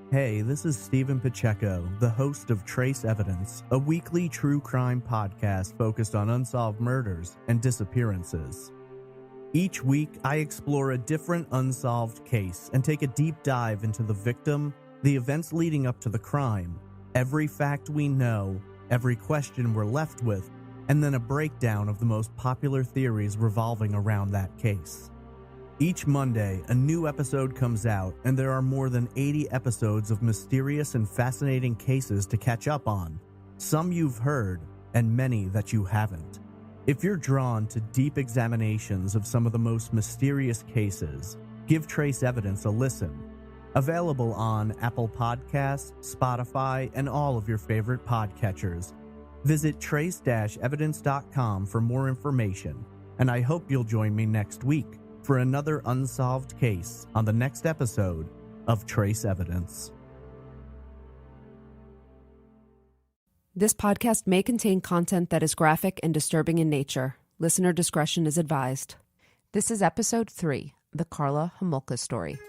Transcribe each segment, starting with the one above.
Hey, this is Stephen Pacheco, the host of Trace Evidence, a weekly true crime podcast focused on unsolved murders and disappearances. Each week, I explore a different unsolved case and take a deep dive into the victim, the events leading up to the crime, every fact we know, every question we're left with, and then a breakdown of the most popular theories revolving around that case. Each Monday, a new episode comes out, and there are more than 80 episodes of mysterious and fascinating cases to catch up on. Some you've heard, and many that you haven't. If you're drawn to deep examinations of some of the most mysterious cases, give Trace Evidence a listen. Available on Apple Podcasts, Spotify, and all of your favorite podcatchers. Visit trace-evidence.com for more information, and I hope you'll join me next week for another unsolved case on the next episode of Trace Evidence. This podcast may contain content that is graphic and disturbing in nature. Listener discretion is advised. This is episode 3, the Karla Homolka story.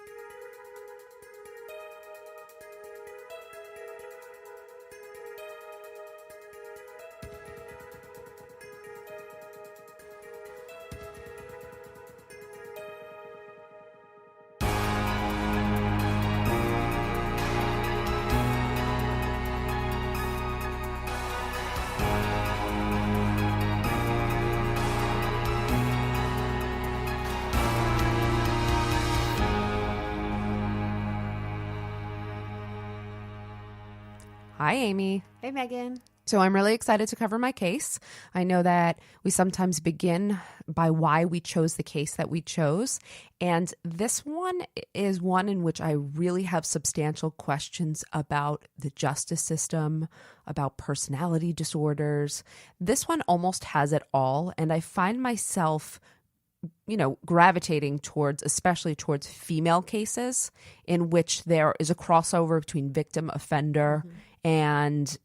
Hi, Amy. Hey, Megan. So I'm really excited to cover my case. I know that we sometimes begin by why we chose the case that we chose. And this one is one in which I really have substantial questions about the justice system, about personality disorders. This one almost has it all. And I find myself gravitating especially towards female cases in which there is a crossover between victim offender and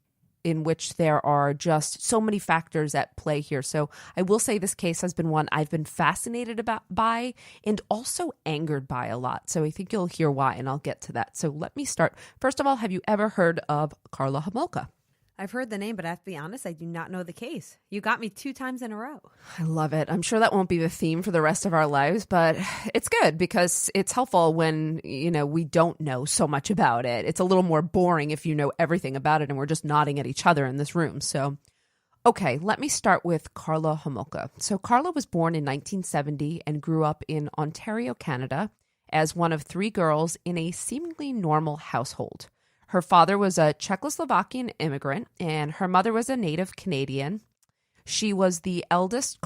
in which there are just so many factors at play here. So I will say this case has been one I've been fascinated by and also angered by a lot. So I think you'll hear why, and I'll get to that. So let me start. First of all, have you ever heard of Karla Homolka? I've heard the name, but I have to be honest, I do not know the case. You got me 2 times in a row. I love it. I'm sure that won't be the theme for the rest of our lives, but it's good because it's helpful when, we don't know so much about it. It's a little more boring if you know everything about it and we're just nodding at each other in this room. So, okay, let me start with Karla Homolka. So Karla was born in 1970 and grew up in Ontario, Canada, as one of 3 girls in a seemingly normal household. Her father was a Czechoslovakian immigrant, and her mother was a native Canadian. Karla was the eldest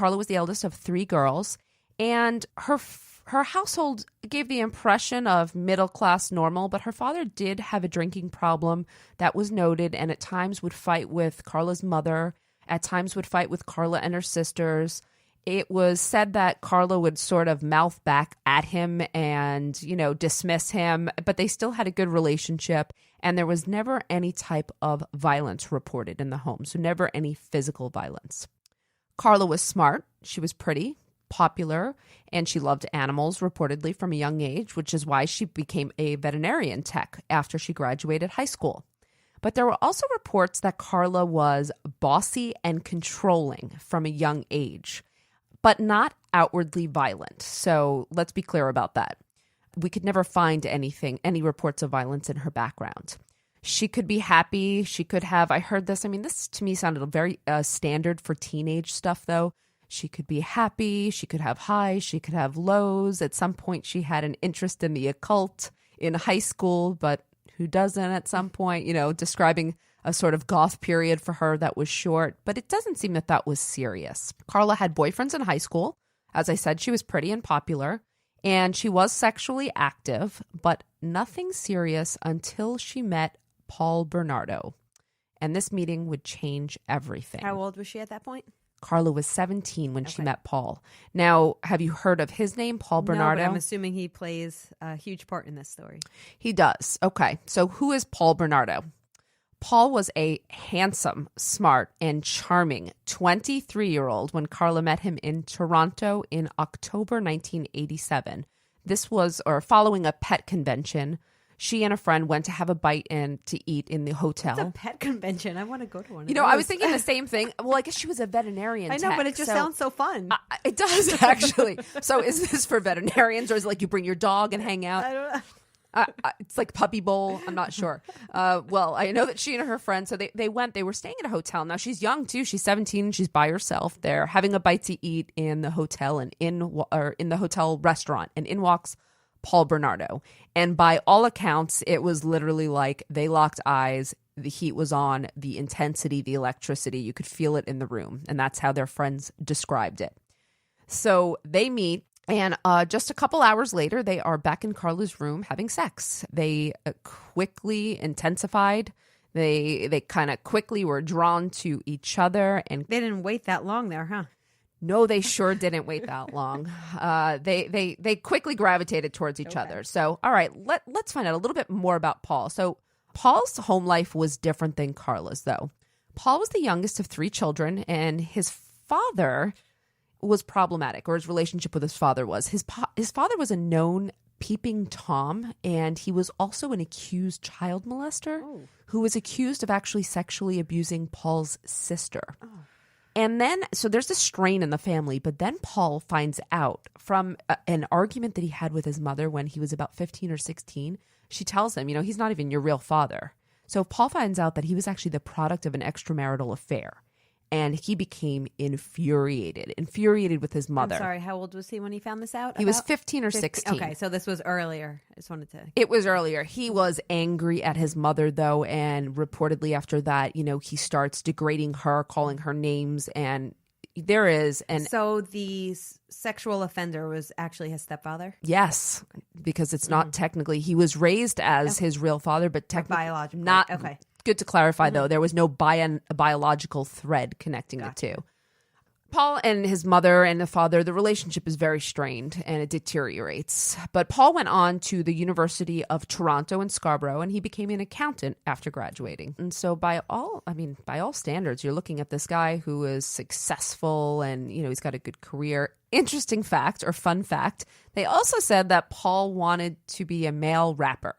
of 3 girls, and her household gave the impression of middle-class normal, but her father did have a drinking problem that was noted, and at times would fight with Karla's mother, at times would fight with Karla and her sisters. It was said that Karla would sort of mouth back at him and, dismiss him, but they still had a good relationship. And there was never any type of violence reported in the home, so never any physical violence. Karla was smart, she was pretty, popular, and she loved animals reportedly from a young age, which is why she became a veterinarian tech after she graduated high school. But there were also reports that Karla was bossy and controlling from a young age, but not outwardly violent. So let's be clear about that. We could never find any reports of violence in her background. She could be happy. She could have, I heard this, this to me sounded very standard for teenage stuff though. She could be happy. She could have highs. She could have lows. At some point she had an interest in the occult in high school, but who doesn't at some point, describing a sort of goth period for her that was short, but it doesn't seem that was serious. Karla had boyfriends in high school. As I said, she was pretty and popular. And she was sexually active, but nothing serious until she met Paul Bernardo. And this meeting would change everything. How old was she at that point? Karla was 17 when she met Paul. Now, have you heard of his name, Paul Bernardo? No, but I'm assuming he plays a huge part in this story. He does. Okay. So who is Paul Bernardo? Paul was a handsome, smart, and charming 23-year-old when Karla met him in Toronto in October 1987. This was, or following a pet convention, she and a friend went to have a bite and to eat in the hotel. It's a pet convention. I want to go to one. I was thinking the same thing. Well, I guess she was a veterinarian. I know, but it just sounds so fun. It does, actually. So is this for veterinarians, or is it like you bring your dog and hang out? I don't know. It's like puppy bowl. I'm not sure. Well, I know that she and her friend, so they were staying at a hotel. Now, she's young, too. She's 17. She's by herself. They're having a bite to eat in the hotel and in the hotel restaurant. And in walks Paul Bernardo. And by all accounts, it was literally like they locked eyes. The heat was on, the intensity, the electricity. You could feel it in the room. And that's how their friends described it. So they meet. And just a couple hours later, they are back in Karla's room having sex. They quickly intensified. They kind of quickly were drawn to each other. And they didn't wait that long there, huh? No, they sure didn't wait that long. They quickly gravitated towards each other. So, all right, let's find out a little bit more about Paul. So Paul's home life was different than Karla's, though. Paul was the youngest of 3 children, and his father was problematic, or his relationship with his father was. His father was a known peeping Tom, and he was also an accused child molester who was accused of actually sexually abusing Paul's sister. Oh. And then, so there's a strain in the family, but then Paul finds out from an argument that he had with his mother when he was about 15 or 16. She tells him, he's not even your real father. So Paul finds out that he was actually the product of an extramarital affair. And he became infuriated with his mother. I'm sorry, how old was he when he found this out? He was 15 or 16. Okay, so this was earlier. I just wanted to... It was earlier. He was angry at his mother, though, and reportedly after that, he starts degrading her, calling her names, and there is... So the sexual offender was actually his stepfather? Yes, because it's not technically... He was raised as his real father, but technically... Biologically. Not... Okay. Good to clarify, though. There was no biological thread connecting the two. Paul and his mother and the father, the relationship is very strained and it deteriorates. But Paul went on to the University of Toronto in Scarborough, and he became an accountant after graduating. And so by all standards, you're looking at this guy who is successful and, he's got a good career. Interesting fact, or fun fact, they also said that Paul wanted to be a male rapper.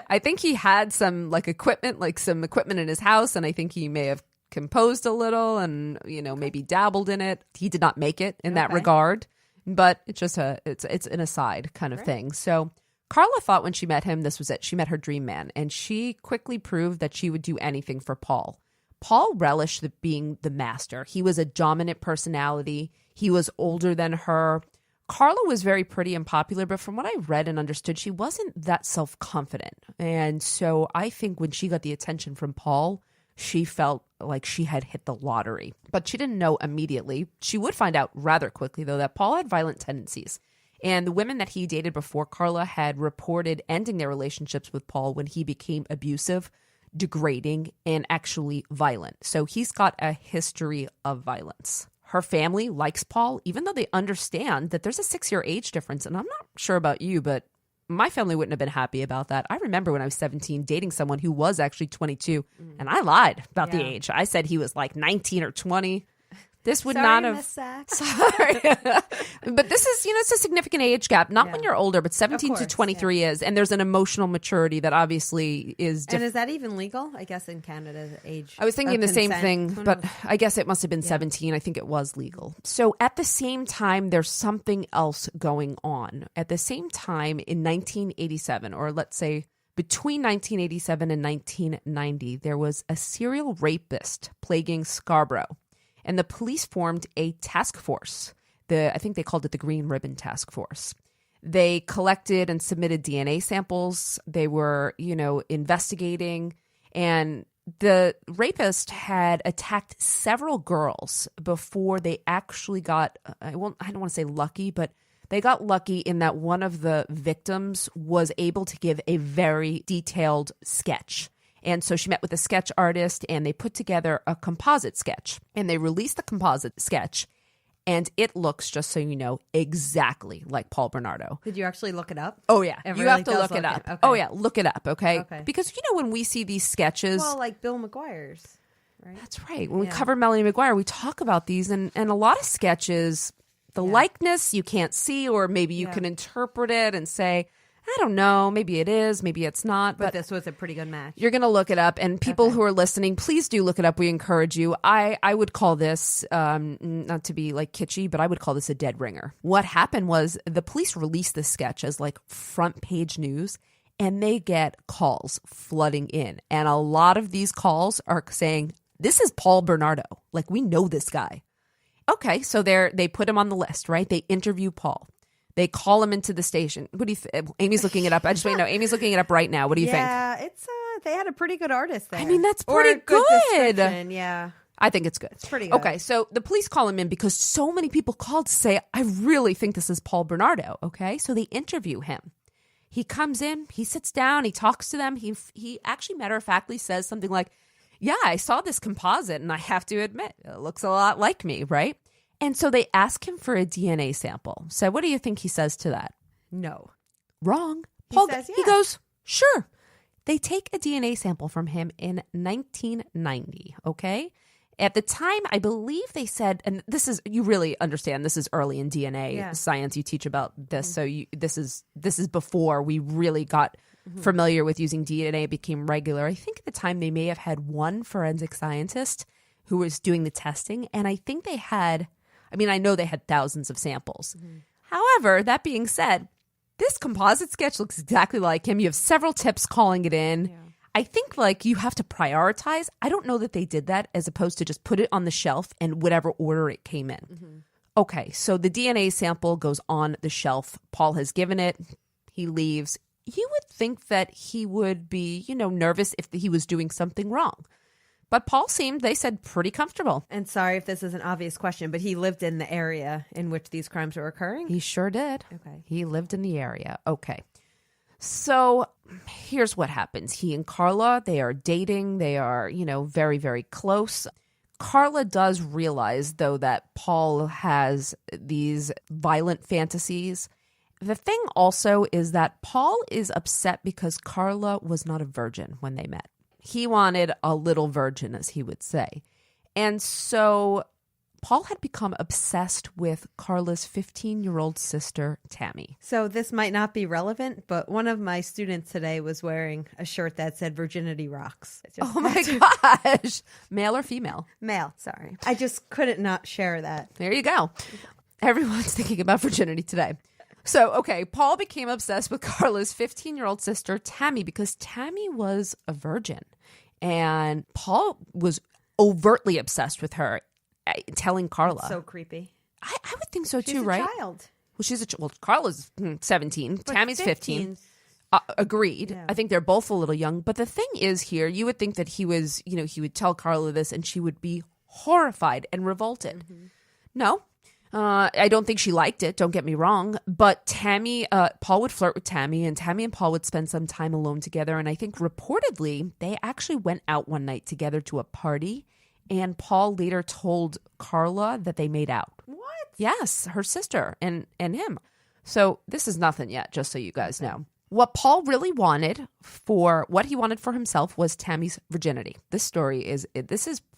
I think he had some equipment in his house, and I think he may have composed a little and, maybe dabbled in it. He did not make it in that regard, but it's just it's an aside kind of thing. So Karla thought when she met him, this was it. She met her dream man, and she quickly proved that she would do anything for Paul. Paul relished being the master. He was a dominant personality. He was older than her. Karla was very pretty and popular, but from what I read and understood, she wasn't that self-confident. And so I think when she got the attention from Paul, she felt like she had hit the lottery. But she didn't know immediately. She would find out rather quickly, though, that Paul had violent tendencies. And the women that he dated before Karla had reported ending their relationships with Paul when he became abusive, degrading, and actually violent. So he's got a history of violence. Her family likes Paul, even though they understand that there's a 6-year age difference. And I'm not sure about you, but my family wouldn't have been happy about that. I remember when I was 17 dating someone who was actually 22, and I lied about the age. I said he was like 19 or 20. This would not have... Sorry. But this is, it's a significant age gap. Not when you're older, but 17 to 23 is. And there's an emotional maturity that obviously is different. And is that even legal? I guess in Canada, age I was thinking the same thing, Who but knows? I guess it must have been 17. I think it was legal. So at the same time, there's something else going on. At the same time, in 1987, or let's say between 1987 and 1990, there was a serial rapist plaguing Scarborough. And the police formed a task force. I think they called it the Green Ribbon Task Force. They collected and submitted DNA samples. They were, investigating. And the rapist had attacked several girls before they actually got, I don't want to say lucky, but they got lucky in that one of the victims was able to give a very detailed sketch. And so she met with a sketch artist and they put together a composite sketch, and they released the composite sketch, and it looks, just so you know, exactly like Paul Bernardo. Did you actually look it up? Oh, yeah. It You really have to does look it look up. it. Okay. Oh, yeah. Look it up. Okay. Okay. Because, when we see these sketches. Well, like Bill McGuire's, right? That's right. When we cover Melanie McGuire, we talk about these, and a lot of sketches, the likeness you can't see, or maybe you can interpret it and say, I don't know. Maybe it is. Maybe it's not. But this was a pretty good match. You're going to look it up. And people who are listening, please do look it up. We encourage you. I would call this, not to be like kitschy, but I would call this a dead ringer. What happened was the police released this sketch as like front page news, and they get calls flooding in. And a lot of these calls are saying, this is Paul Bernardo. Like, we know this guy. Okay, so they put him on the list, right? They interview Paul. They call him into the station. What do you think? Amy's looking it up. I just want to know. Amy's looking it up right now. What do you think? Yeah, it's they had a pretty good artist there. I mean, that's Or pretty a good good. description, yeah. I think it's good. It's pretty good. Okay, so the police call him in because so many people called to say, I really think this is Paul Bernardo. Okay, so they interview him. He comes in, he sits down, he talks to them. He actually matter-of-factly says something like, yeah, I saw this composite and I have to admit, it looks a lot like me, right? And so they ask him for a DNA sample. So what do you think he says to that? No. Wrong. He Paul, says he yes. goes, sure. They take a DNA sample from him in 1990, okay? At the time, I believe they said, and this is, you really understand, this is early in DNA science. You teach about this, so this is before we really got familiar with using DNA. It became regular. I think at the time they may have had one forensic scientist who was doing the testing, and I think they had, I mean, I know they had thousands of samples. However, that being said, this composite sketch looks exactly like him. You have several tips calling it in. Yeah. I think like you have to prioritize. I don't know that they did that as opposed to just put it on the shelf in whatever order it came in. Okay, so the DNA sample goes on the shelf. Paul has given it. He leaves. You would think that he would be, nervous if he was doing something wrong. But Paul seemed, they said, pretty comfortable. And sorry if this is an obvious question, but he lived in the area in which these crimes were occurring? He sure did. Okay. He lived in the area. Okay. So here's what happens. He and Karla, they are dating. They are, very, very close. Karla does realize, though, that Paul has these violent fantasies. The thing also is that Paul is upset because Karla was not a virgin when they met. He wanted a little virgin, as he would say. And so Paul had become obsessed with Karla's 15-year-old sister, Tammy. So this might not be relevant, but one of my students today was wearing a shirt that said Virginity Rocks. Oh my gosh. Male or female? Male, sorry. I just couldn't not share that. There you go. Everyone's thinking about virginity today. So, okay, Paul became obsessed with Karla's 15-year-old sister, Tammy, because Tammy was a virgin. And Paul was overtly obsessed with her, telling Karla. That's so creepy. I would think so too, She's right? a child. Well, Karla's 17. But Tammy's 15. Agreed. Yeah. I think they're both a little young. But the thing is here, you would think that he was, he would tell Karla this and she would be horrified and revolted. No. I don't think she liked it, don't get me wrong, but Paul would flirt with Tammy, and Tammy and Paul would spend some time alone together, and I think reportedly they actually went out one night together to a party, and Paul later told Karla that they made out. What? Yes, her sister and him. So this is nothing yet, just so you guys know. What Paul really wanted what he wanted for himself was Tammy's virginity. This story is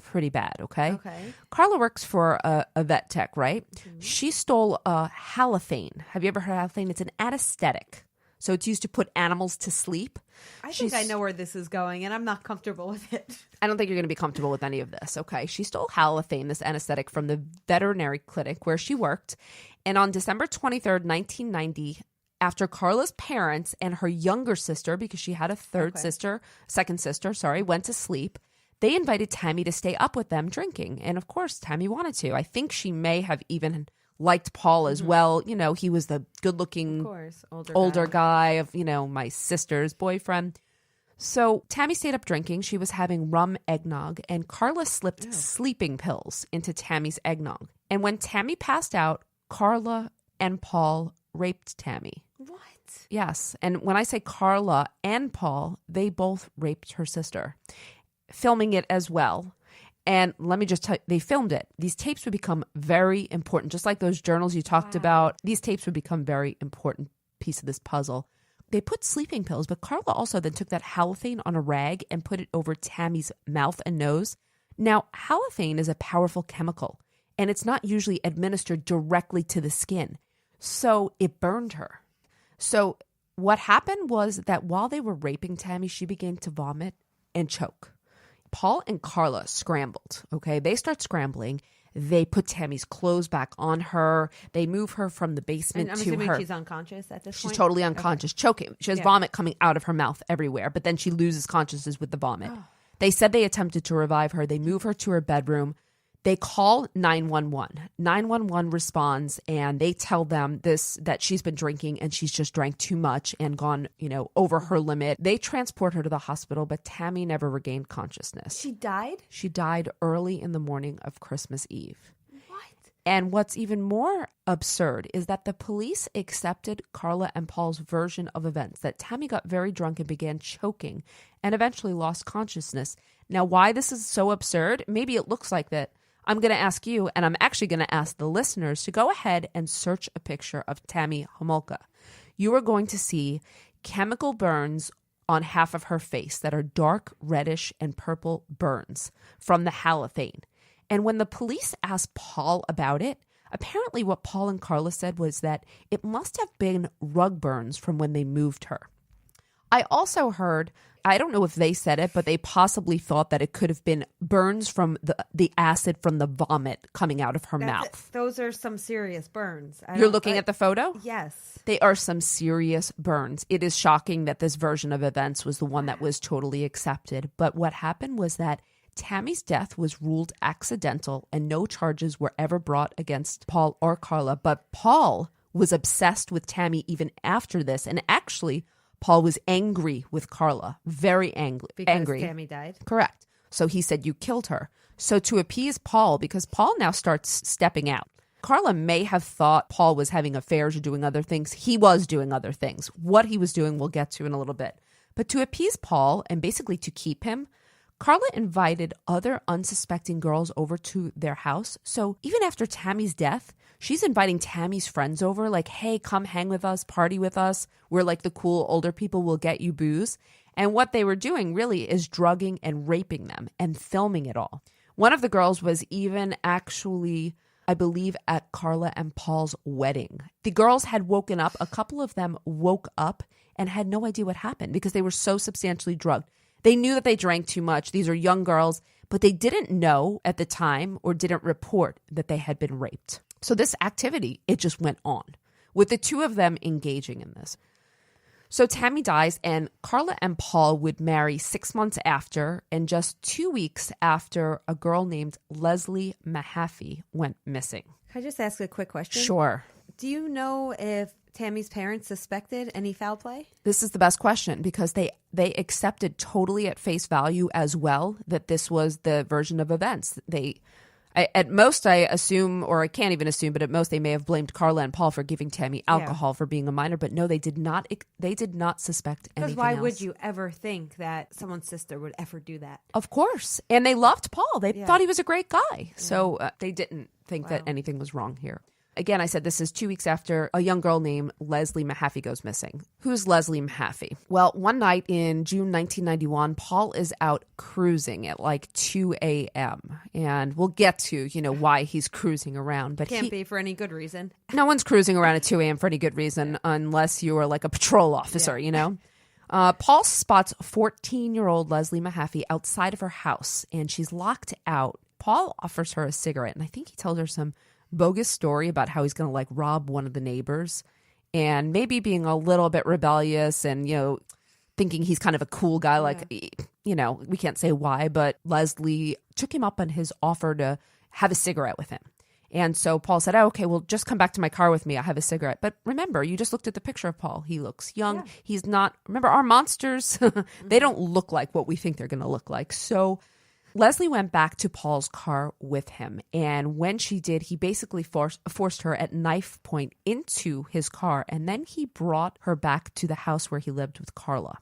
pretty bad, okay? Okay. Karla works for a vet tech, right? She stole halothane. Have you ever heard of halothane? It's an anesthetic. So it's used to put animals to sleep. I think I know where this is going, and I'm not comfortable with it. I don't think you're going to be comfortable with any of this, okay? She stole halothane, this anesthetic, from the veterinary clinic where she worked. And on December 23rd, 1990, after Karla's parents and her younger sister, because she had a second sister, went to sleep, they invited Tammy to stay up with them drinking. And of course, Tammy wanted to. I think she may have even liked Paul as well. He was the good-looking, of course, older guy of, my sister's boyfriend. So Tammy stayed up drinking. She was having rum eggnog, and Karla slipped sleeping pills into Tammy's eggnog. And when Tammy passed out, Karla and Paul raped Tammy. What? Yes. And when I say Karla and Paul, they both raped her sister, filming it as well. And let me just tell you, they filmed it. These tapes would become very important, just like those journals you talked about. These tapes would become very important piece of this puzzle. They put sleeping pills, but Karla also then took that halothane on a rag and put it over Tammy's mouth and nose. Now, halothane is a powerful chemical, and it's not usually administered directly to the skin. So it burned her. So What happened was that while they were raping Tammy, she began to vomit and choke. Paul and Karla scrambled, okay? They start scrambling. They put Tammy's clothes back on her. They move her from the basement I'm to assuming her. she's unconscious at this point? She's totally unconscious, choking. She has vomit coming out of her mouth everywhere, but then she loses consciousness with the vomit. They said they attempted to revive her. They move her to her bedroom. They call 911. 911 responds, and they tell them that she's been drinking and she's just drank too much and gone, over her limit. They transport her to the hospital, but Tammy never regained consciousness. She died? She died early in the morning of Christmas Eve. What? And what's even more absurd is that the police accepted Karla and Paul's version of events, that Tammy got very drunk and began choking and eventually lost consciousness. Now, why this is so absurd, maybe it looks like that. I'm going to ask you, and I'm actually going to ask the listeners to go ahead and search a picture of Tammy Homolka. You are going to see chemical burns on half of her face that are dark reddish and purple burns from the halothane. And when the police asked Paul about it, apparently what Paul and Karla said was that it must have been rug burns from when they moved her. I also heard, I don't know if they said it, but they possibly thought that it could have been burns from the acid from the vomit coming out of her mouth. Those are some serious burns. You're looking at the photo? Yes. They are some serious burns. It is shocking that this version of events was the one that was totally accepted. But what happened was that Tammy's death was ruled accidental and no charges were ever brought against Paul or Karla. But Paul was obsessed with Tammy even after this. And actually, Paul was angry with Karla, very angry. Because Tammy died? Correct. So he said, you killed her. So to appease Paul, because Paul now starts stepping out. Karla may have thought Paul was having affairs or doing other things. He was doing other things. What he was doing, we'll get to in a little bit. But to appease Paul and basically to keep him, Karla invited other unsuspecting girls over to their house. So even after Tammy's death, she's inviting Tammy's friends over, like, hey, come hang with us, party with us. We're like the cool older people, we'll get you booze. And what they were doing really is drugging and raping them and filming it all. One of the girls was even actually, I believe, at Karla and Paul's wedding. The girls had woken up. A couple of them woke up and had no idea what happened because they were so substantially drugged. They knew that they drank too much. These are young girls, but they didn't know at the time or didn't report that they had been raped. So this activity, it just went on with the two of them engaging in this. So Tammy dies and Karla and Paul would marry 6 months after, and just 2 weeks after a girl named Leslie Mahaffey went missing. Can I just ask a quick question? Sure. Do you know if Tammy's parents suspected any foul play? This is the best question because they accepted totally at face value as well that this was the version of events. At most, I assume, or I can't even assume, but at most they may have blamed Karla and Paul for giving Tammy alcohol for being a minor. But no, they did not. They did not suspect anything else. Because why would you ever think that someone's sister would ever do that? Of course. And they loved Paul. They thought he was a great guy. So they didn't think that anything was wrong here. Again, I said this is 2 weeks after a young girl named Leslie Mahaffey goes missing. Who's Leslie Mahaffey? Well, one night in June 1991, Paul is out cruising at like 2 a.m. And we'll get to, why he's cruising around. But Can't be for any good reason. No one's cruising around at 2 a.m. for any good reason unless you are like a patrol officer, Paul spots 14-year-old Leslie Mahaffey outside of her house, and she's locked out. Paul offers her a cigarette, and I think he tells her some bogus story about how he's going to rob one of the neighbors and maybe being a little bit rebellious and, thinking he's kind of a cool guy. We can't say why, but Leslie took him up on his offer to have a cigarette with him. And so Paul said, oh, okay, well, just come back to my car with me. I have a cigarette. But remember, you just looked at the picture of Paul. He looks young. Yeah. He's not, remember, our monsters, they don't look like what we think they're going to look like. So Leslie went back to Paul's car with him, and when she did, he basically forced her at knife point into his car, and then he brought her back to the house where he lived with Karla.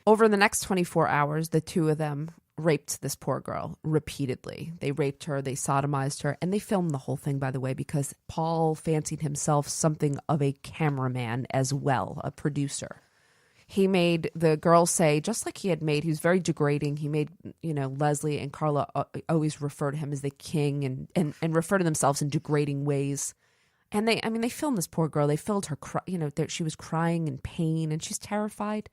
Over the next 24 hours, the two of them raped this poor girl repeatedly. They raped her, they sodomized her, and they filmed the whole thing, by the way, because Paul fancied himself something of a cameraman as well, a producer. He made the girls say, just like he was very degrading. He made, Leslie and Karla always refer to him as the king and refer to themselves in degrading ways. And they filmed this poor girl. They filmed her, she was crying in pain and she's terrified.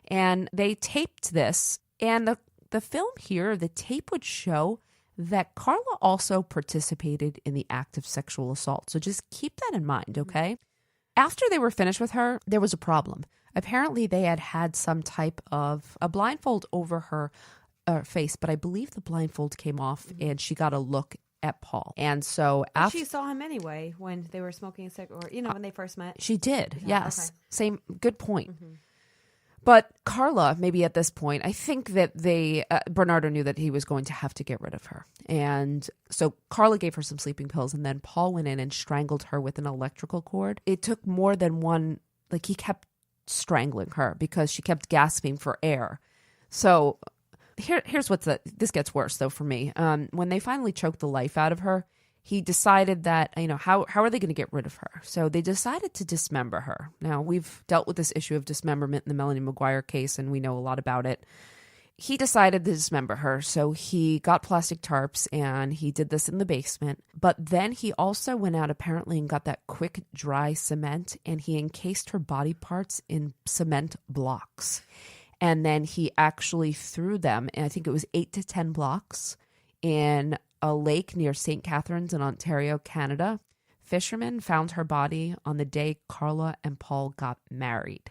And they taped this. And the film here, the tape would show that Karla also participated in the act of sexual assault. So just keep that in mind, okay? After they were finished with her, there was a problem. Apparently, they had some type of a blindfold over her face, but I believe the blindfold came off and she got a look at Paul. And so after she saw him anyway when they were smoking a cigarette, or when they first met. She did. Yeah, yes. okay. Same good point. But Karla, maybe at this point, I think that Bernardo knew that he was going to have to get rid of her. And so Karla gave her some sleeping pills, and then Paul went in and strangled her with an electrical cord. It took more than one, he kept strangling her because she kept gasping for air. So here's this gets worse though for me. When they finally choked the life out of her, he decided that, how are they going to get rid of her? So they decided to dismember her. Now, we've dealt with this issue of dismemberment in the Melanie McGuire case, and we know a lot about it. He decided to dismember her, so he got plastic tarps, and he did this in the basement. But then he also went out, apparently, and got that quick, dry cement, and he encased her body parts in cement blocks. And then he actually threw them, and I think it was 8 to 10 blocks, in a lake near St. Catharines in Ontario, Canada. Fishermen found her body on the day Karla and Paul got married.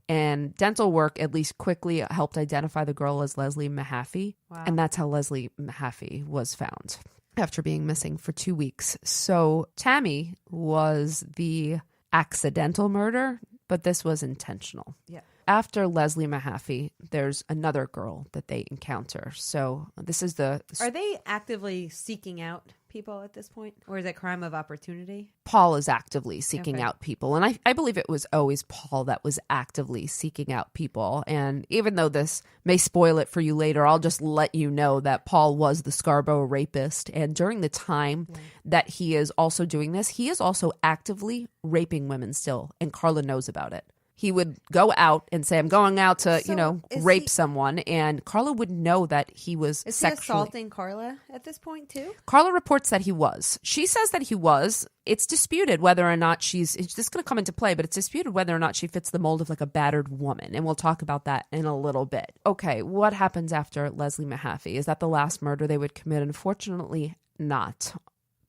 And dental work at least quickly helped identify the girl as Leslie Mahaffey. Wow. And that's how Leslie Mahaffey was found after being missing for 2 weeks. So Tammy was the accidental murder, but this was intentional. Yeah. After Leslie Mahaffey, there's another girl that they encounter. So this is Are they actively seeking out people at this point? Or is it crime of opportunity? Paul is actively seeking Okay. out people. And I believe it was always Paul that was actively seeking out people. And even though this may spoil it for you later, I'll just let you know that Paul was the Scarborough rapist. And during the time that he is also doing this, he is also actively raping women still. And Karla knows about it. He would go out and say, I'm going out to, rape someone. And Karla would know that he was Is sexually... he assaulting Karla at this point, too? Karla reports that he was. She says that he was. It's disputed whether or not it's just going to come into play, but it's disputed whether or not she fits the mold of a battered woman. And we'll talk about that in a little bit. Okay, what happens after Leslie Mahaffey? Is that the last murder they would commit? Unfortunately, not.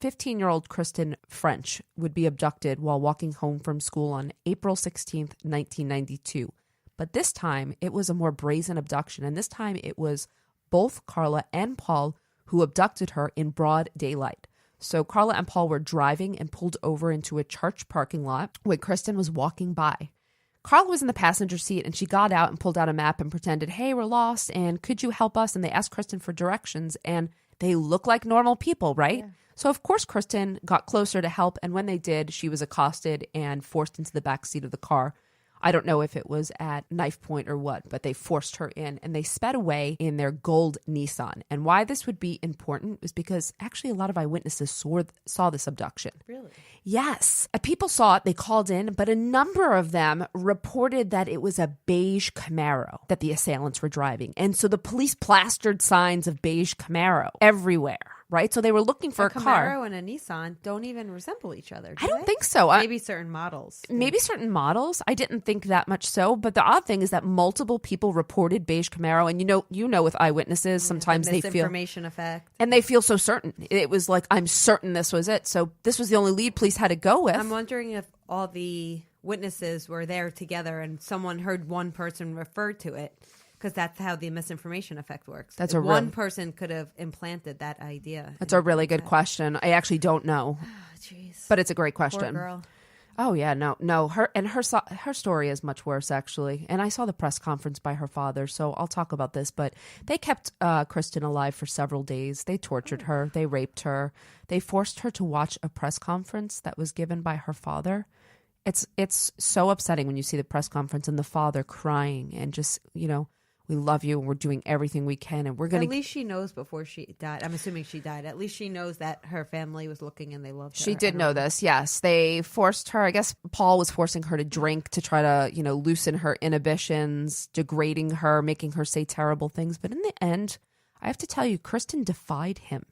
15-year-old Kristen French would be abducted while walking home from school on April 16th, 1992. But this time, it was a more brazen abduction, and this time it was both Karla and Paul who abducted her in broad daylight. So Karla and Paul were driving and pulled over into a church parking lot when Kristen was walking by. Karla was in the passenger seat, and she got out and pulled out a map and pretended, hey, we're lost, and could you help us? And they asked Kristen for directions, and they look like normal people, right? Yeah. So, of course, Kristen got closer to help, and when they did, she was accosted and forced into the back seat of the car. I don't know if it was at knife point or what, but they forced her in, and they sped away in their gold Nissan. And why this would be important was because actually a lot of eyewitnesses saw this abduction. Really? Yes. People saw it, they called in, but a number of them reported that it was a beige Camaro that the assailants were driving. And so the police plastered signs of beige Camaro everywhere. Right? So they were looking for a car. Camaro and a Nissan don't even resemble each other, do I don't they? think so. Maybe certain models. Maybe certain models. I didn't think that much so. But the odd thing is that multiple people reported beige Camaro. And you know with eyewitnesses, sometimes they feel... misinformation effect. And they feel so certain. It was like, I'm certain this was it. So this was the only lead police had to go with. I'm wondering if all the witnesses were there together and someone heard one person refer to it. Because that's how the misinformation effect works. That's one person could have implanted that idea. That's a really good question. I actually don't know. Jeez. But it's a great question. Poor girl. Oh yeah, no. Her story is much worse actually. And I saw the press conference by her father, so I'll talk about this. But they kept Kristen alive for several days. They tortured her. They raped her. They forced her to watch a press conference that was given by her father. It's so upsetting when you see the press conference and the father crying and just we love you and we're doing everything we can and we're going to... At least she knows before she died. I'm assuming she died. At least she knows that her family was looking and they loved her. She did know this, yes. They forced her, I guess Paul was forcing her to drink to try to, loosen her inhibitions, degrading her, making her say terrible things. But in the end, I have to tell you, Kristen defied him.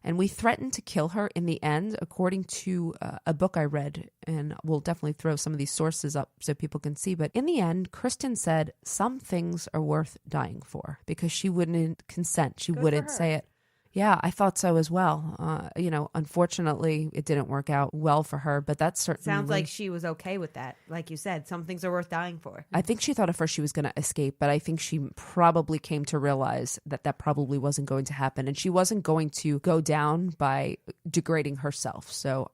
And we threatened to kill her in the end, according to a book I read. And we'll definitely throw some of these sources up so people can see. But in the end, Kristen said some things are worth dying for because she wouldn't consent. She wouldn't say it. Yeah, I thought so as well. Unfortunately, it didn't work out well for her, but that's certainly... Sounds like she was okay with that. Like you said, some things are worth dying for. I think she thought at first she was going to escape, but I think she probably came to realize that probably wasn't going to happen, and she wasn't going to go down by degrading herself. So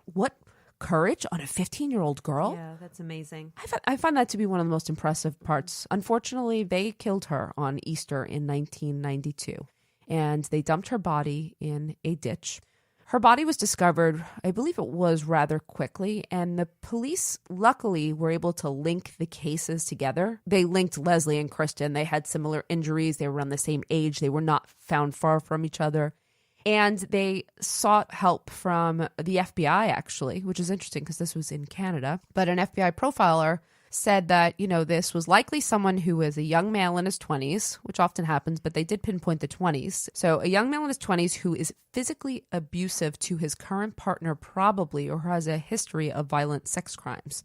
what courage on a 15-year-old girl? Yeah, that's amazing. I find that to be one of the most impressive parts. Unfortunately, they killed her on Easter in 1992. And they dumped her body in a ditch. Her body was discovered, I believe it was rather quickly, and the police luckily were able to link the cases together. They linked Leslie and Kristen. They had similar injuries. They were around the same age. They were not found far from each other. And they sought help from the FBI, actually, which is interesting because this was in Canada. But an FBI profiler said that, this was likely someone who was a young male in his 20s, which often happens, but they did pinpoint the 20s. So a young male in his 20s who is physically abusive to his current partner probably, or has a history of violent sex crimes.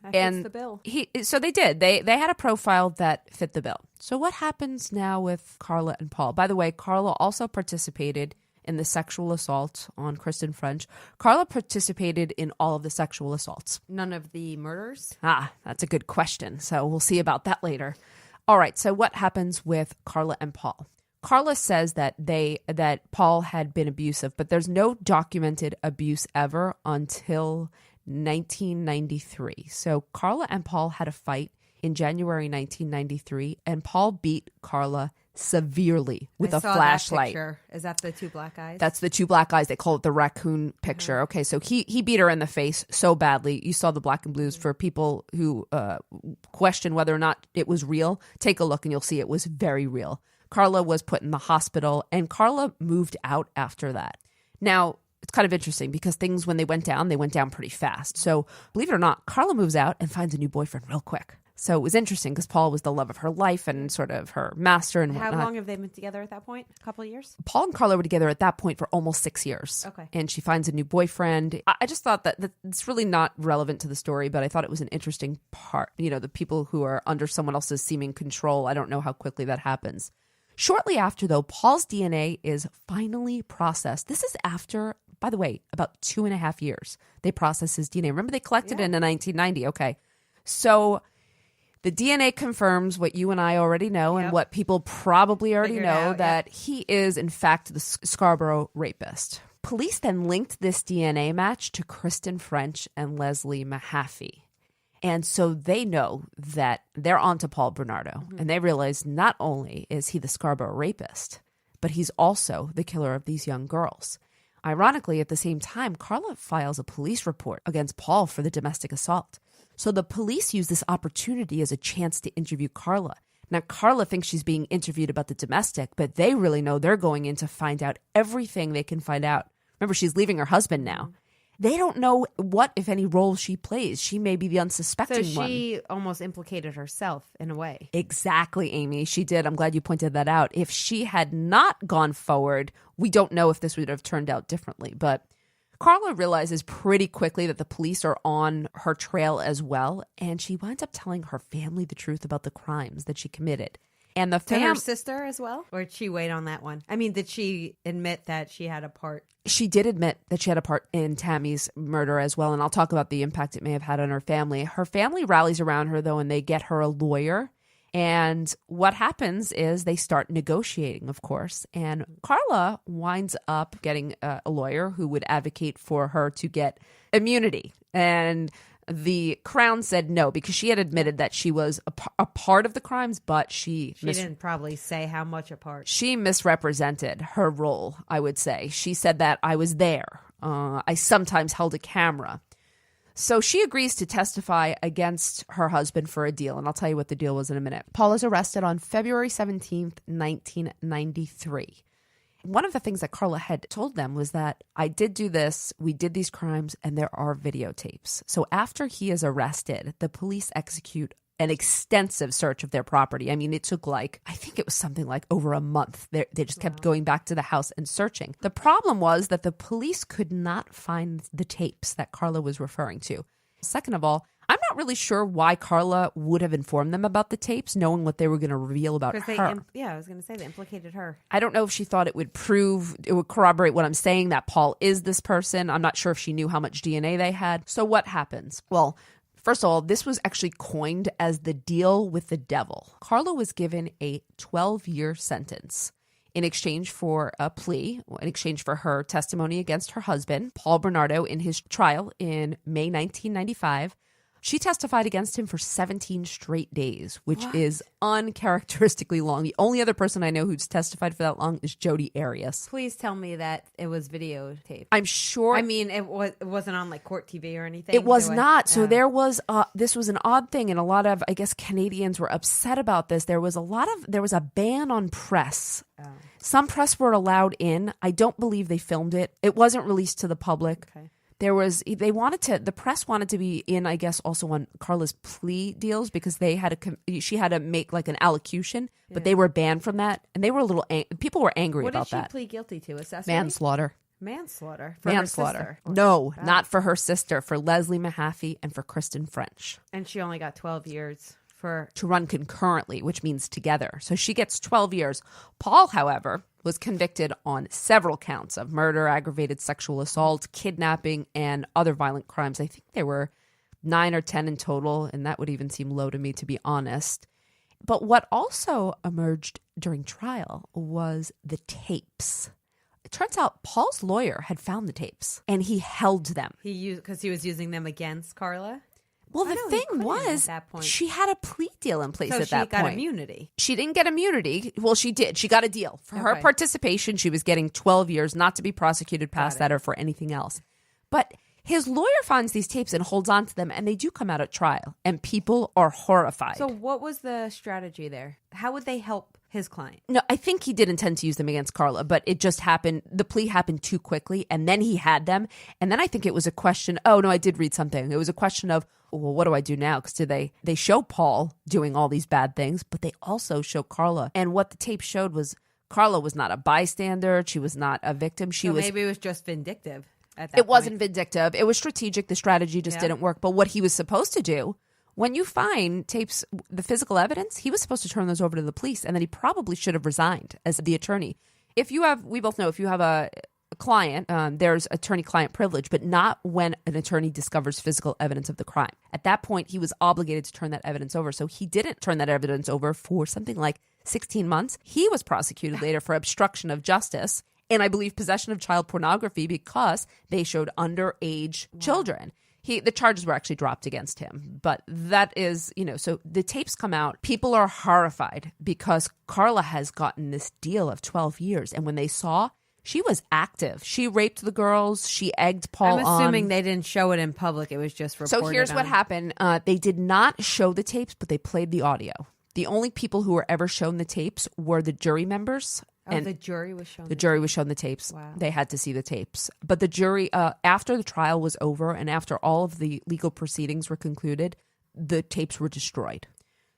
That fits the bill. So they did. They had a profile that fit the bill. So what happens now with Karla and Paul? By the way, Karla also participated in the sexual assault on Kristen French. Karla participated in all of the sexual assaults. None of the murders? That's a good question. So we'll see about that later. All right. So what happens with Karla and Paul? Karla says that Paul had been abusive, but there's no documented abuse ever until 1993. So Karla and Paul had a fight in January 1993, and Paul beat Karla severely with a flashlight. Is that the two black guys? That's the two black guys. They call it the raccoon picture. Okay, so he beat her in the face so badly. You saw the black and blues. For people who question whether or not it was real, take a look and you'll see it was very real. Karla was put in the hospital, and Karla moved out after that. Now, it's kind of interesting because things, when they went down pretty fast. So believe it or not, Karla moves out and finds a new boyfriend real quick. So it was interesting because Paul was the love of her life and sort of her master and whatnot. How long have they been together at that point? A couple of years? Paul and Karla were together at that point for almost 6 years. Okay. And she finds a new boyfriend. I just thought that it's really not relevant to the story, but I thought it was an interesting part. The people who are under someone else's seeming control, I don't know how quickly that happens. Shortly after, though, Paul's DNA is finally processed. This is after, by the way, about 2.5 years. They processed his DNA. Remember, they collected it in 1990. Okay. So the DNA confirms what you and I already know and what people probably already know, that he is, in fact, the Scarborough rapist. Police then linked this DNA match to Kristen French and Leslie Mahaffey. And so they know that they're on to Paul Bernardo. And they realize not only is he the Scarborough rapist, but he's also the killer of these young girls. Ironically, at the same time, Karla files a police report against Paul for the domestic assault. So the police use this opportunity as a chance to interview Karla. Now, Karla thinks she's being interviewed about the domestic, but they really know they're going in to find out everything they can find out. Remember, she's leaving her husband now. They don't know what, if any, role she plays. She may be the unsuspecting one. So she almost implicated herself in a way. Exactly, Amy. She did. I'm glad you pointed that out. If she had not gone forward, we don't know if this would have turned out differently. But Karla realizes pretty quickly that the police are on her trail as well, and she winds up telling her family the truth about the crimes that she committed. And the To her sister as well? Or did she wait on that one? I mean, did she admit that she had a part? She did admit that she had a part in Tammy's murder as well, and I'll talk about the impact it may have had on her family. Her family rallies around her, though, and they get her a lawyer. And what happens is they start negotiating, of course. And Karla winds up getting a lawyer who would advocate for her to get immunity. And the Crown said no, because she had admitted that she was a part of the crimes, but she didn't probably say how much a part. She misrepresented her role, I would say. She said that I was there. I sometimes held a camera. So she agrees to testify against her husband for a deal, and I'll tell you what the deal was in a minute. Paul is arrested on February 17th, 1993. One of the things that Karla had told them was that I did do this, we did these crimes, and there are videotapes. So after he is arrested, the police execute an extensive search of their property. I mean, it took I think it was something like over a month. They just kept going back to the house and searching. The problem was that the police could not find the tapes that Karla was referring to. Second of all, I'm not really sure why Karla would have informed them about the tapes, knowing what they were going to reveal about her. I was going to say they implicated her. I don't know if she thought it would corroborate what I'm saying, that Paul is this person. I'm not sure if she knew how much DNA they had. So what happens? Well, first of all, this was actually coined as the deal with the devil. Karla was given a 12-year sentence in exchange for a plea, in exchange for her testimony against her husband, Paul Bernardo, in his trial in May 1995. She testified against him for 17 straight days, which is uncharacteristically long. The only other person I know who's testified for that long is Jodi Arias. Please tell me that it was videotaped. I'm sure. I mean, it wasn't on court TV or anything. It was not. So there was this was an odd thing, and a lot of, I guess, Canadians were upset about this. There was a ban on press. Oh. Some press were allowed in. I don't believe they filmed it. It wasn't released to the public. Okay. The press wanted to be in, I guess, also on Karla's plea deals because she had to make an allocution, but they were banned from that, and they were people were angry about that. What did she plead guilty to? Accessory? Manslaughter. Manslaughter. For her sister? No, not for her sister, for Leslie Mahaffey and for Kristen French. And she only got 12 years. To run concurrently, which means together. So she gets 12 years. Paul, however, was convicted on several counts of murder, aggravated sexual assault, kidnapping, and other violent crimes. I think there were 9 or 10 in total, and that would even seem low to me, to be honest. But what also emerged during trial was the tapes. It turns out Paul's lawyer had found the tapes, and he held them. Because he was using them against Karla? Well, the thing was, she had a plea deal in place at that point. So she got immunity. She didn't get immunity. Well, she did. She got a deal. For her participation, she was getting 12 years, not to be prosecuted past that or for anything else. But his lawyer finds these tapes and holds on to them, and they do come out at trial, and people are horrified. So what was the strategy there? How would they help his client? No, I think he did intend to use them against Karla, but it just happened. The plea happened too quickly, and then he had them. And then I think it was a question. Oh, no, I did read something. It was a question of, well, what do I do now? Because they show Paul doing all these bad things, but they also show Karla. And what the tape showed was Karla was not a bystander. She was not a victim. Maybe it was just vindictive at that point. It wasn't vindictive. It was strategic. The strategy just didn't work. But what he was supposed to do, when you find tapes, the physical evidence, he was supposed to turn those over to the police, and then he probably should have resigned as the attorney. We both know if you have a client, there's attorney-client privilege, but not when an attorney discovers physical evidence of the crime. At that point, he was obligated to turn that evidence over. So he didn't turn that evidence over for something like 16 months. He was prosecuted later for obstruction of justice and I believe possession of child pornography because they showed underage children. The charges were actually dropped against him. But that is, so the tapes come out. People are horrified because Karla has gotten this deal of 12 years. And when they saw, she was active. She raped the girls. She egged Paul on. I'm assuming they didn't show it in public. It was just reported. So here's what happened. They did not show the tapes, but they played the audio. The only people who were ever shown the tapes were the jury members. And the jury was shown. The jury was shown the tapes. Wow. They had to see the tapes. But the jury, after the trial was over and after all of the legal proceedings were concluded, the tapes were destroyed.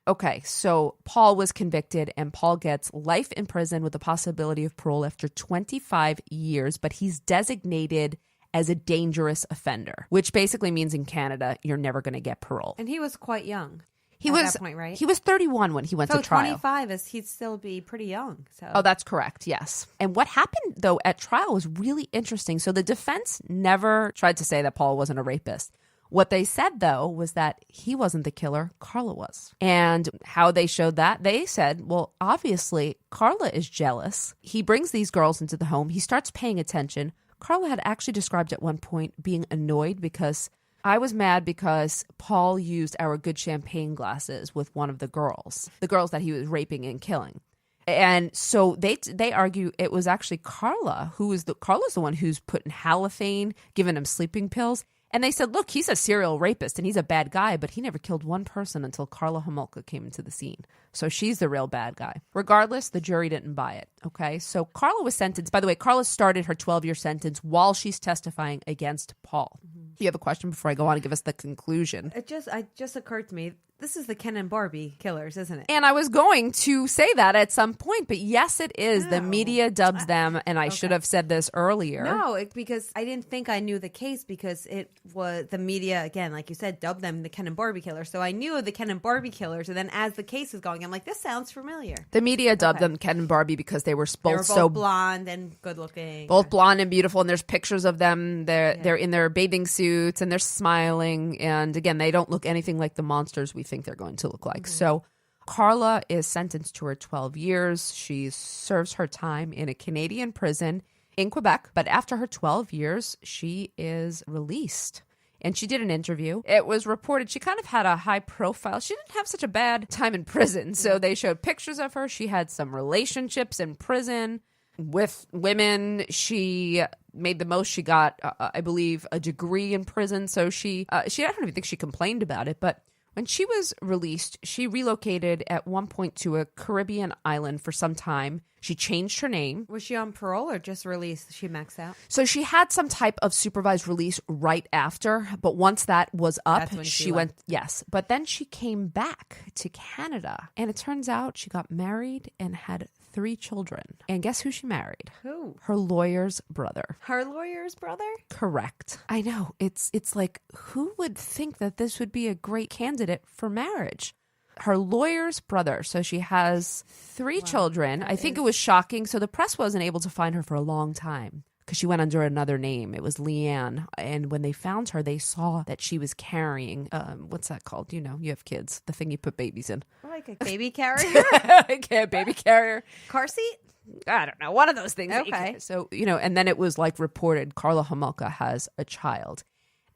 Okay, so Paul was convicted, and Paul gets life in prison with the possibility of parole after 25 years, but he's designated as a dangerous offender, which basically means in Canada, you're never going to get parole. And he was quite young. At that point, right? He was 31 when he went to trial. So 25 he'd still be pretty young. So. Oh, that's correct. Yes. And what happened though at trial was really interesting. So the defense never tried to say that Paul wasn't a rapist. What they said though was that he wasn't the killer, Karla was. And how they showed that, they said, well, obviously Karla is jealous. He brings these girls into the home. He starts paying attention. Karla had actually described at one point being annoyed because I was mad because Paul used our good champagne glasses with one of the girls that he was raping and killing. And so they argue it was actually Karla's the one who's putting halothane, giving him sleeping pills. And they said, look, he's a serial rapist and he's a bad guy, but he never killed one person until Karla Homolka came into the scene. So she's the real bad guy. Regardless, the jury didn't buy it. Okay, so Karla was sentenced. By the way, Karla started her 12-year sentence while she's testifying against Paul. Mm-hmm. You have a question before I go on and give us the conclusion? It just occurred to me. This is the Ken and Barbie killers, isn't it? And I was going to say that at some point, but yes, it is. The media dubs them, and I should have said this earlier. No, because I didn't think I knew the case because it was the media, again, like you said, dubbed them the Ken and Barbie killers. So I knew of the Ken and Barbie killers, and then as the case was going, I'm like, this sounds familiar. The media dubbed them Ken and Barbie because they were both so blonde and good looking. Both blonde and beautiful, and there's pictures of them. They're in their bathing suits, and they're smiling. And again, they don't look anything like the monsters we think they're going to look like. So Karla is sentenced to her 12 years. She serves her time in a Canadian prison in Quebec. But after her 12 years, she is released. And she did an interview. It was reported she kind of had a high profile. She didn't have such a bad time in prison. So they showed pictures of her. She had some relationships in prison with women. She made the most. She got, I believe, a degree in prison. So I don't even think she complained about it. But when she was released, she relocated at one point to a Caribbean island for some time. She changed her name. Was she on parole or just released? She maxed out? So she had some type of supervised release right after, but once that was up, she went, yes. But then she came back to Canada, and it turns out she got married and had 3 children. And guess who she married? Who? Her lawyer's brother. Her lawyer's brother? Correct. I know. It's like, who would think that this would be a great candidate for marriage? Her lawyer's brother. So she has 3 children. I think it was shocking. So the press wasn't able to find her for a long time because she went under another name. It was Leanne. And when they found her, they saw that she was carrying, what's that called? You know, you have kids, the thing you put babies in. Like a baby carrier? A baby carrier. Car seat? I don't know. One of those things. Okay. So, and then it was like reported Karla Homolka has a child.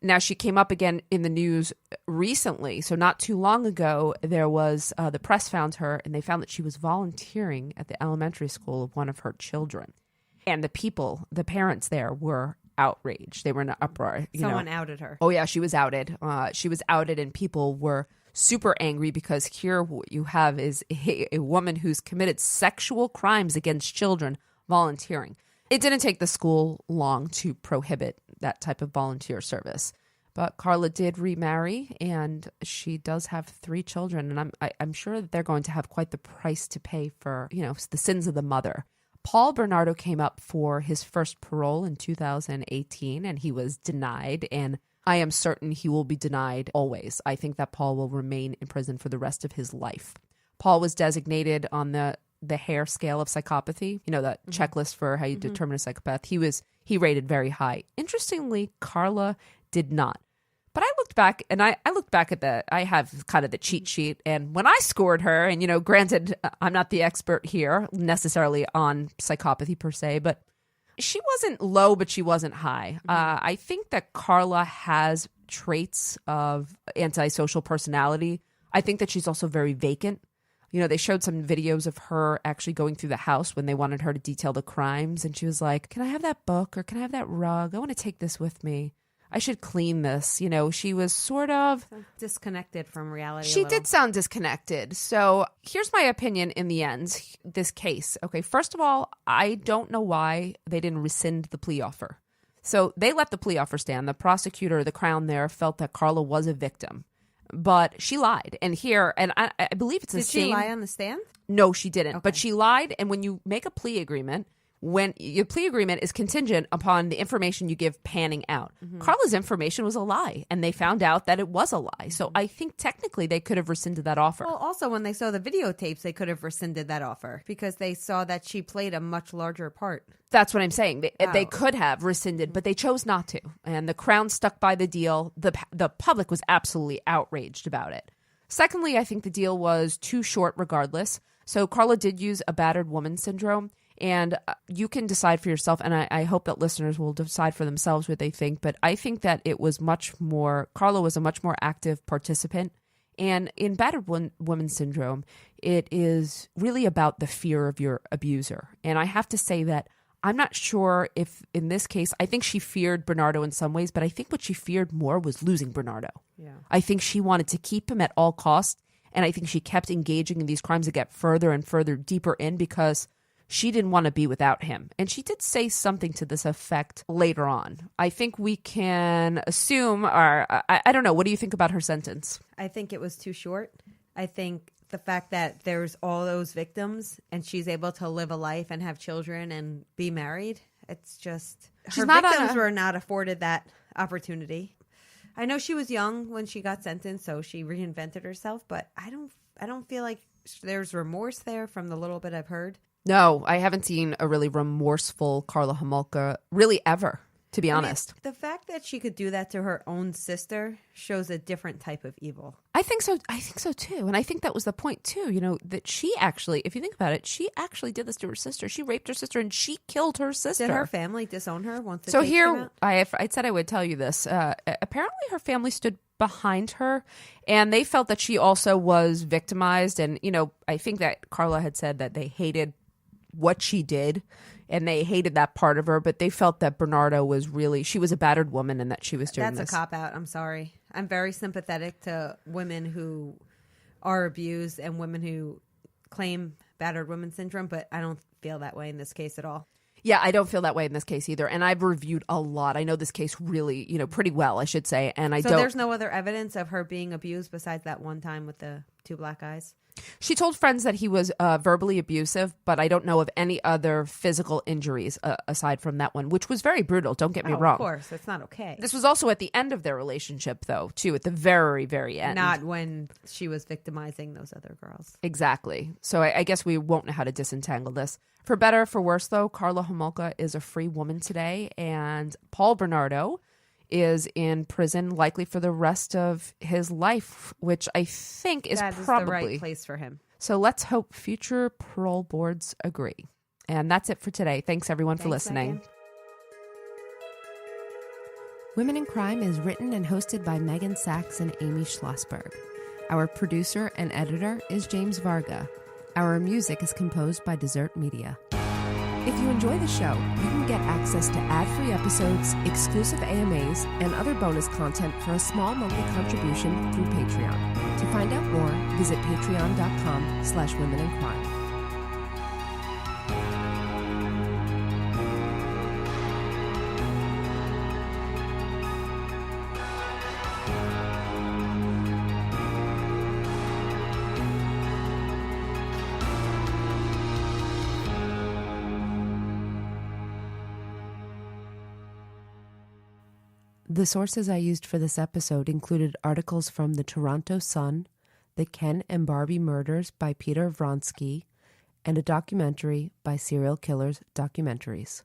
Now, she came up again in the news recently. So not too long ago, there was the press found her, and they found that she was volunteering at the elementary school of one of her children. And the parents there were outraged. They were in an uproar. Someone outed her. Oh, yeah, she was outed. She was outed, and people were super angry because here what you have is a woman who's committed sexual crimes against children volunteering. It didn't take the school long to prohibit that type of volunteer service. But Karla did remarry, and she does have 3 children. And I'm sure that they're going to have quite the price to pay for, the sins of the mother. Paul Bernardo came up for his first parole in 2018, and he was denied. And I am certain he will be denied always. I think that Paul will remain in prison for the rest of his life. Paul was designated on the Hare scale of psychopathy, that checklist for how you determine a psychopath. He rated very high. Interestingly, Karla did not. But I looked back, and I looked back at I have kind of the cheat sheet, and when I scored her, and granted, I'm not the expert here necessarily on psychopathy per se, but she wasn't low, but she wasn't high. I think that Karla has traits of antisocial personality. I think that she's also very vacant. They showed some videos of her actually going through the house when they wanted her to detail the crimes. And she was like, can I have that book or can I have that rug? I want to take this with me. I should clean this. She was sort of disconnected from reality. She did sound disconnected. So here's my opinion in the end, this case. Okay, first of all, I don't know why they didn't rescind the plea offer. So they let the plea offer stand. The prosecutor, the Crown there, felt that Karla was a victim. But she lied. And I believe it's the same. Did she lie on the stand? No, she didn't. Okay. But she lied. And when you make a plea agreement, when your plea agreement is contingent upon the information you give panning out. Karla's information was a lie, and they found out that it was a lie. So I think technically they could have rescinded that offer. Well, also when they saw the videotapes, they could have rescinded that offer because they saw that she played a much larger part. That's what I'm saying. They could have rescinded, but they chose not to. And the Crown stuck by the deal. The public was absolutely outraged about it. Secondly, I think the deal was too short regardless. So Karla did use a battered woman syndrome. And you can decide for yourself, and I hope that listeners will decide for themselves what they think, but I think that Karla was a much more active participant. And in battered woman syndrome, it is really about the fear of your abuser. And I have to say that I'm not sure if in this case, I think she feared Bernardo in some ways, but I think what she feared more was losing Bernardo. Yeah. I think she wanted to keep him at all costs, and I think she kept engaging in these crimes to get further and further deeper in because she didn't want to be without him. And she did say something to this effect later on. I think we can assume, or I don't know, what do you think about her sentence? I think it was too short. I think the fact that there's all those victims and she's able to live a life and have children and be married, it's just her victims were not afforded that opportunity. I know she was young when she got sentenced, so she reinvented herself, but I don't feel like there's remorse there from the little bit I've heard. No, I haven't seen a really remorseful Karla Homolka really ever, to be honest. The fact that she could do that to her own sister shows a different type of evil. I think so too. And I think that was the point too, that she actually, if you think about it, she actually did this to her sister. She raped her sister and she killed her sister. Did her family disown her once the So tapes here, came out? I said I would tell you this. Apparently her family stood behind her and they felt that she also was victimized. And, I think that Karla had said that they hated what she did and they hated that part of her, but they felt that Bernardo she was a battered woman and that she was doing That's a cop-out. I'm sorry. I'm very sympathetic to women who are abused and women who claim battered woman syndrome, but I don't feel that way in this case at all. Yeah, I don't feel that way in this case either. And I've reviewed a lot. I know this case really, pretty well, I should say. And So there's no other evidence of her being abused besides that one time with the two black guys? She told friends that he was verbally abusive, but I don't know of any other physical injuries aside from that one, which was very brutal. Don't get me wrong. Of course. It's not okay. This was also at the end of their relationship, though, too, at the very, very end. Not when she was victimizing those other girls. Exactly. So I guess we won't know how to disentangle this. For better or for worse, though, Karla Homolka is a free woman today, and Paul Bernardo is in prison likely for the rest of his life, which I think is probably the right place for him. So let's hope future parole boards agree. And that's it for today. Thanks everyone for listening. Megan. Women in Crime is written and hosted by Megan Sachs and Amy Schlossberg. Our producer and editor is James Varga. Our music is composed by Desert Media. If you enjoy the show, you can get access to ad-free episodes, exclusive AMAs, and other bonus content for a small monthly contribution through Patreon. To find out more, visit patreon.com/womenincrime. The sources I used for this episode included articles from the Toronto Sun, The Ken and Barbie Murders by Peter Vronsky, and a documentary by Serial Killers Documentaries.